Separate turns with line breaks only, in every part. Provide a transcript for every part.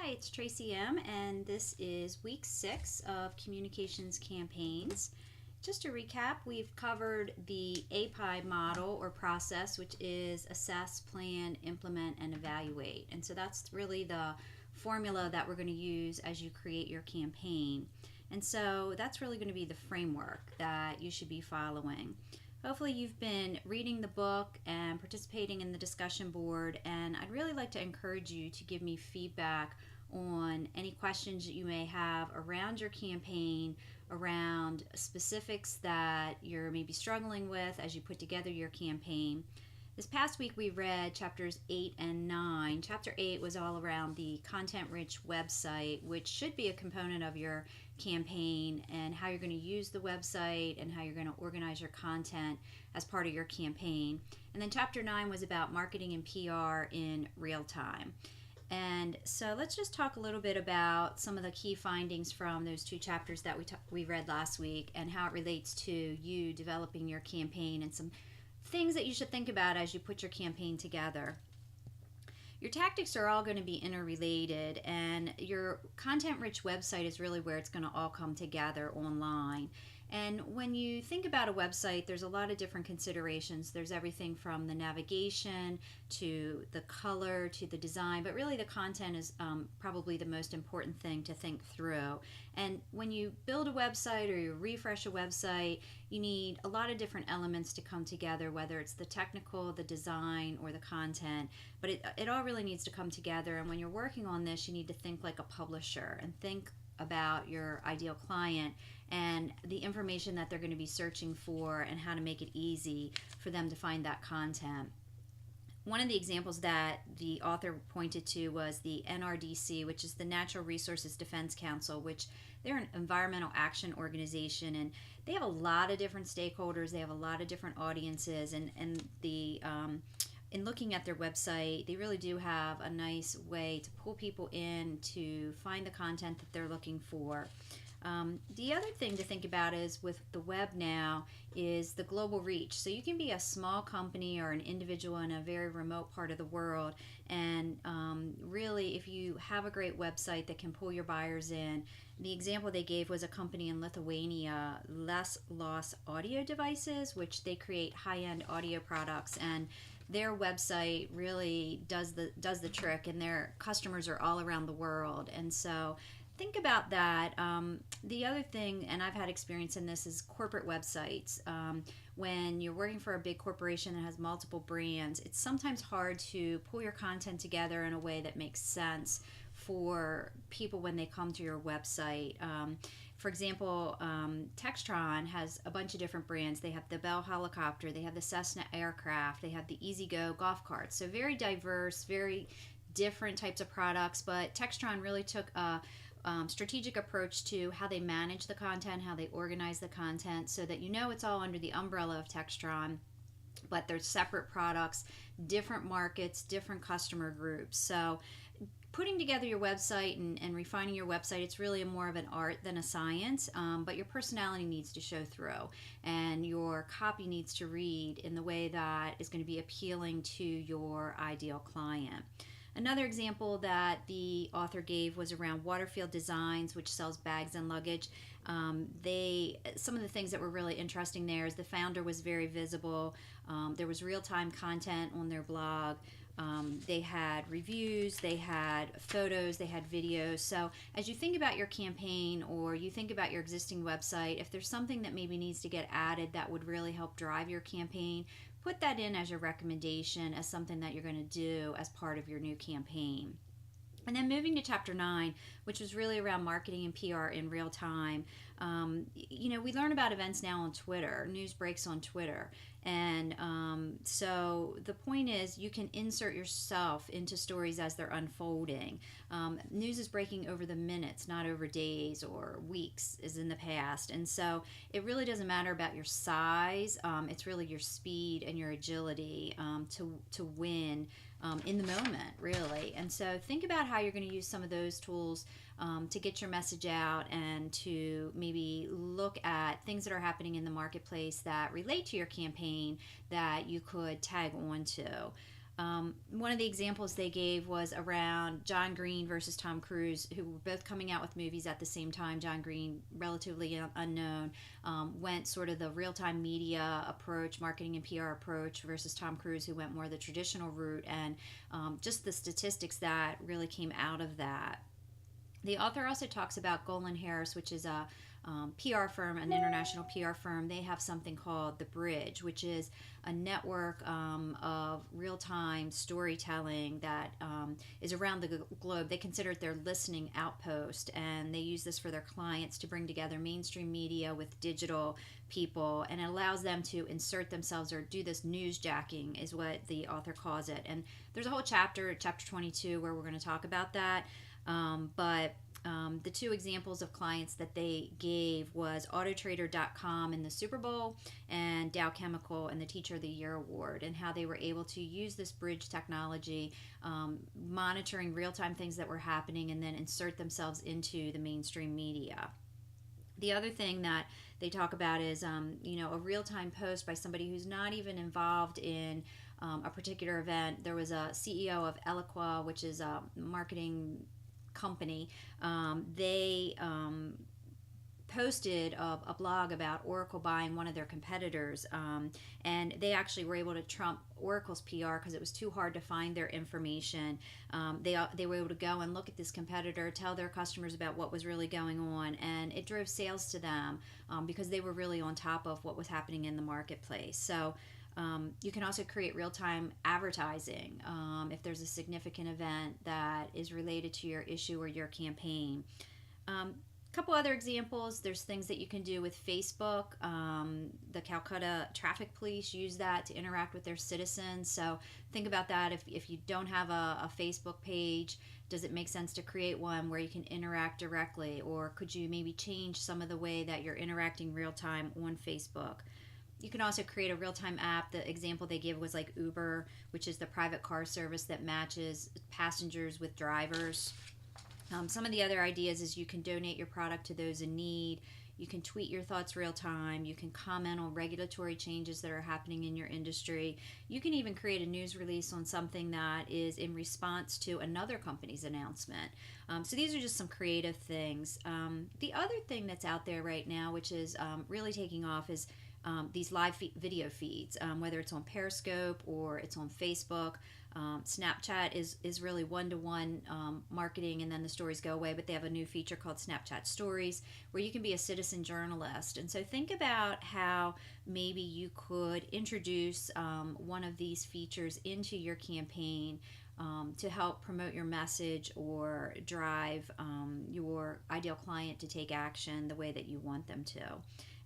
Hi, it's Tracy M., and this is week 6 of Communications Campaigns. Just to recap, we've covered the API model or process, which is assess, plan, implement, and evaluate. And so that's really the formula that we're going to use as you create your campaign. And so that's really going to be the framework that you should be following. Hopefully you've been reading the book and participating in the discussion board, and I'd really like to encourage you to give me feedback on any questions that you may have around your campaign, around specifics that you're maybe struggling with as you put together your campaign. This past week we read chapters 8 and 9. Chapter 8 was all around the content-rich website, which should be a component of your campaign, and how you're going to use the website and how you're going to organize your content as part of your campaign. And then chapter 9 was about marketing and PR in real time. And so let's just talk a little bit about some of the key findings from those two chapters that we read last week, and how it relates to you developing your campaign and some things that you should think about as you put your campaign together. Your tactics are all going to be interrelated, and your content-rich website is really where it's going to all come together online. And when you think about a website, there's a lot of different considerations. There's everything from the navigation to the color to the design, but really the content is probably the most important thing to think through. And when you build a website or you refresh a website, you need a lot of different elements to come together, whether it's the technical, the design, or the content. But it all really needs to come together. And when you're working on this, you need to think like a publisher and think about your ideal client and the information that they're going to be searching for, and how to make it easy for them to find that content. One of the examples that the author pointed to was the NRDC, which is the Natural Resources Defense Council, which they're an environmental action organization, and they have a lot of different stakeholders. They have a lot of different audiences, and in looking at their website, they really do have a nice way to pull people in to find the content that they're looking for. The other thing to think about is with the web now is the global reach. So you can be a small company or an individual in a very remote part of the world, and really if you have a great website that can pull your buyers in. The example they gave was a company in Lithuania, Less Loss Audio Devices, which they create high-end audio products, and their website really does the trick, and their customers are all around the world. And so think about that. The other thing, and I've had experience in this, is corporate websites. When you're working for a big corporation that has multiple brands, it's sometimes hard to pull your content together in a way that makes sense for people when they come to your website. For example, Textron has a bunch of different brands. They have the Bell helicopter, they have the Cessna aircraft, they have the E-Z-GO golf carts. So very diverse, very different types of products, but Textron really took a strategic approach to how they manage the content, how they organize the content, so that you know it's all under the umbrella of Textron, but they're separate products, different markets, different customer groups. So putting together your website and refining your website, it's really more of an art than a science, but your personality needs to show through, and your copy needs to read in the way that is going to be appealing to your ideal client. Another example that the author gave was around Waterfield Designs, which sells bags and luggage. Some of the things that were really interesting there is the founder was very visible. There was real-time content on their blog. They had reviews, they had photos, they had videos. So as you think about your campaign, or you think about your existing website, if there's something that maybe needs to get added that would really help drive your campaign, put that in as your recommendation, as something that you're going to do as part of your new campaign. And then moving to chapter 9, which was really around marketing and PR in real time. We learn about events now on Twitter. News breaks on Twitter. And so the point is, you can insert yourself into stories as they're unfolding. News is breaking over the minutes, not over days or weeks as in the past. And so it really doesn't matter about your size. It's really your speed and your agility to win in the moment, really. And so think about how you're going to use some of those tools to get your message out, and to maybe look at things that are happening in the marketplace that relate to your campaign that you could tag onto. One of the examples they gave was around John Green versus Tom Cruise, who were both coming out with movies at the same time. John Green, relatively unknown, went sort of the real-time media approach, marketing and PR approach, versus Tom Cruise, who went more the traditional route, and just the statistics that really came out of that. The author also talks about Golan Harris, which is a PR firm, an international PR firm. They have something called The Bridge, which is a network of real time storytelling that is around the globe. They consider it their listening outpost, and they use this for their clients to bring together mainstream media with digital people, and it allows them to insert themselves or do this newsjacking, is what the author calls it. And there's a whole chapter 22, where we're going to talk about that. But the two examples of clients that they gave was Autotrader.com in the Super Bowl and Dow Chemical in the Teacher of the Year Award, and how they were able to use this bridge technology, monitoring real-time things that were happening, and then insert themselves into the mainstream media. The other thing that they talk about is, a real-time post by somebody who's not even involved in a particular event. There was a CEO of Eloqua, which is a marketing company. They posted a blog about Oracle buying one of their competitors, and they actually were able to trump Oracle's PR because it was too hard to find their information. They were able to go and look at this competitor, tell their customers about what was really going on, and it drove sales to them because they were really on top of what was happening in the marketplace. So you can also create real-time advertising if there's a significant event that is related to your issue or your campaign. Couple other examples, there's things that you can do with Facebook. The Calcutta Traffic Police use that to interact with their citizens. So think about that. If you don't have a Facebook page, does it make sense to create one where you can interact directly? Or could you maybe change some of the way that you're interacting real time on Facebook? You can also create a real-time app. The example they give was like Uber, which is the private car service that matches passengers with drivers. Some of the other ideas is you can donate your product to those in need. You can tweet your thoughts real time. You can comment on regulatory changes that are happening in your industry. You can even create a news release on something that is in response to another company's announcement. So these are just some creative things. The other thing that's out there right now, which is really taking off, is these live video feeds, whether it's on Periscope or it's on Facebook. Snapchat is really one-to-one marketing, and then the stories go away, but they have a new feature called Snapchat Stories where you can be a citizen journalist. And so think about how maybe you could introduce one of these features into your campaign to help promote your message or drive your ideal client to take action the way that you want them to.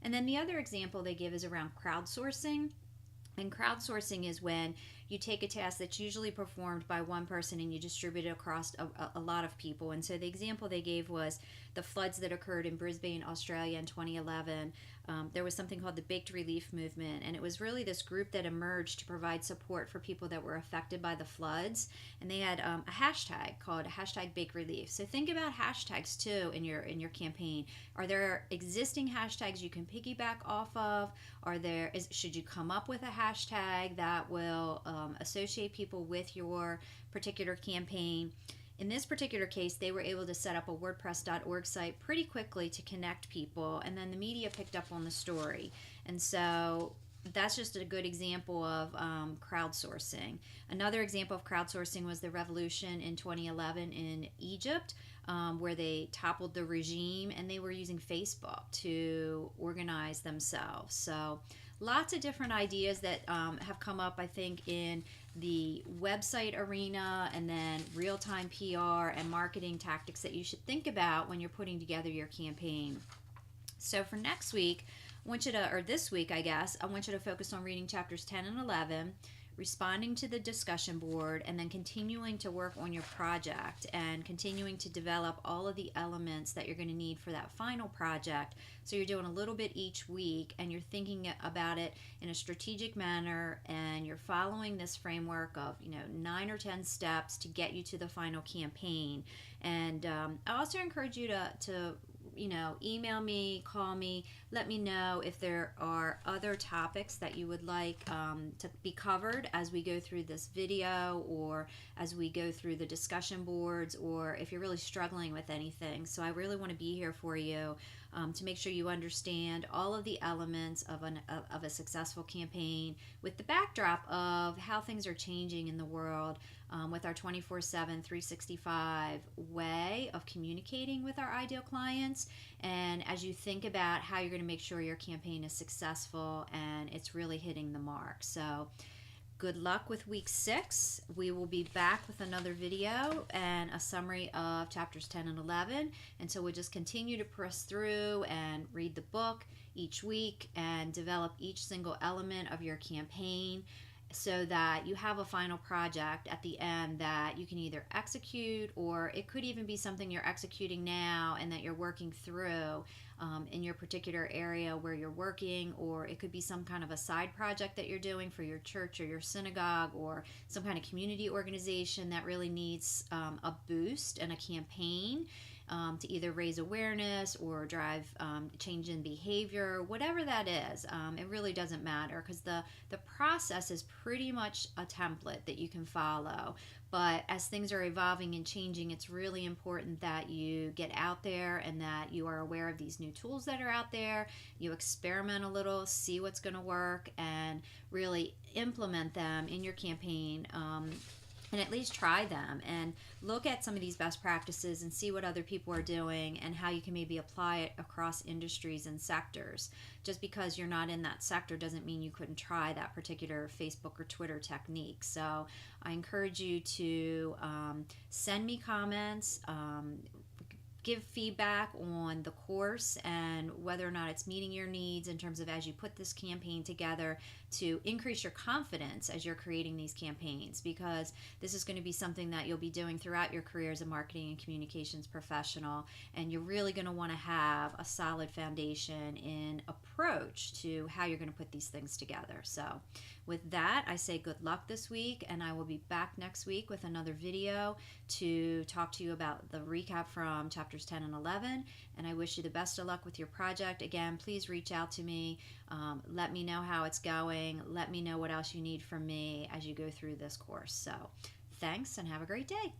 And then the other example they give is around crowdsourcing. And crowdsourcing is when you take a task that's usually performed by one person and you distribute it across a lot of people. And so the example they gave was the floods that occurred in Brisbane, Australia in 2011. There was something called the Baked Relief Movement, and it was really this group that emerged to provide support for people that were affected by the floods. And they had a hashtag called #BakeRelief. So think about hashtags too in your campaign. Are there existing hashtags you can piggyback off of? Should you come up with a hashtag that will associate people with your particular campaign? In this particular case, they were able to set up a WordPress.org site pretty quickly to connect people, and then the media picked up on the story. And so that's just a good example of crowdsourcing. Another example of crowdsourcing was the revolution in 2011 in Egypt, where they toppled the regime, and they were using Facebook to organize themselves. So lots of different ideas that have come up, I think, in the website arena, and then real-time PR and marketing tactics that you should think about when you're putting together your campaign. So for next week, this week, I guess, I want you to focus on reading chapters 10 and 11, responding to the discussion board, and then continuing to work on your project and continuing to develop all of the elements that you're going to need for that final project. So you're doing a little bit each week, and you're thinking about it in a strategic manner, and you're following this framework of 9 or 10 steps to get you to the final campaign. And I also encourage you to email me, call me, let me know if there are other topics that you would like to be covered as we go through this video, or as we go through the discussion boards, or if you're really struggling with anything. So I really want to be here for you to make sure you understand all of the elements of a successful campaign, with the backdrop of how things are changing in the world, with our 24/7, 365 way of communicating with our ideal clients. And as you think about how you're going to make sure your campaign is successful and it's really hitting the mark. So good luck with week 6. We will be back with another video and a summary of chapters 10 and 11. And so we'll just continue to press through and read the book each week and develop each single element of your campaign, so that you have a final project at the end that you can either execute, or it could even be something you're executing now and that you're working through in your particular area where you're working, or it could be some kind of a side project that you're doing for your church or your synagogue, or some kind of community organization that really needs a boost and a campaign to either raise awareness or drive change in behavior, whatever that is. It really doesn't matter, because the process is pretty much a template that you can follow. But as things are evolving and changing, it's really important that you get out there and that you are aware of these new tools that are out there. You experiment a little, see what's going to work, and really implement them in your campaign. And at least try them and look at some of these best practices and see what other people are doing and how you can maybe apply it across industries and sectors. Just because you're not in that sector doesn't mean you couldn't try that particular Facebook or Twitter technique. So I encourage you to send me comments, give feedback on the course and whether or not it's meeting your needs in terms of as you put this campaign together, to increase your confidence as you're creating these campaigns, because this is going to be something that you'll be doing throughout your career as a marketing and communications professional, and you're really going to want to have a solid foundation in approach to how you're going to put these things together. So with that, I say good luck this week, and I will be back next week with another video to talk to you about the recap from chapters 10 and 11, and I wish you the best of luck with your project. Again, please reach out to me. Let me know how it's going. Let me know what else you need from me as you go through this course. So thanks, and have a great day.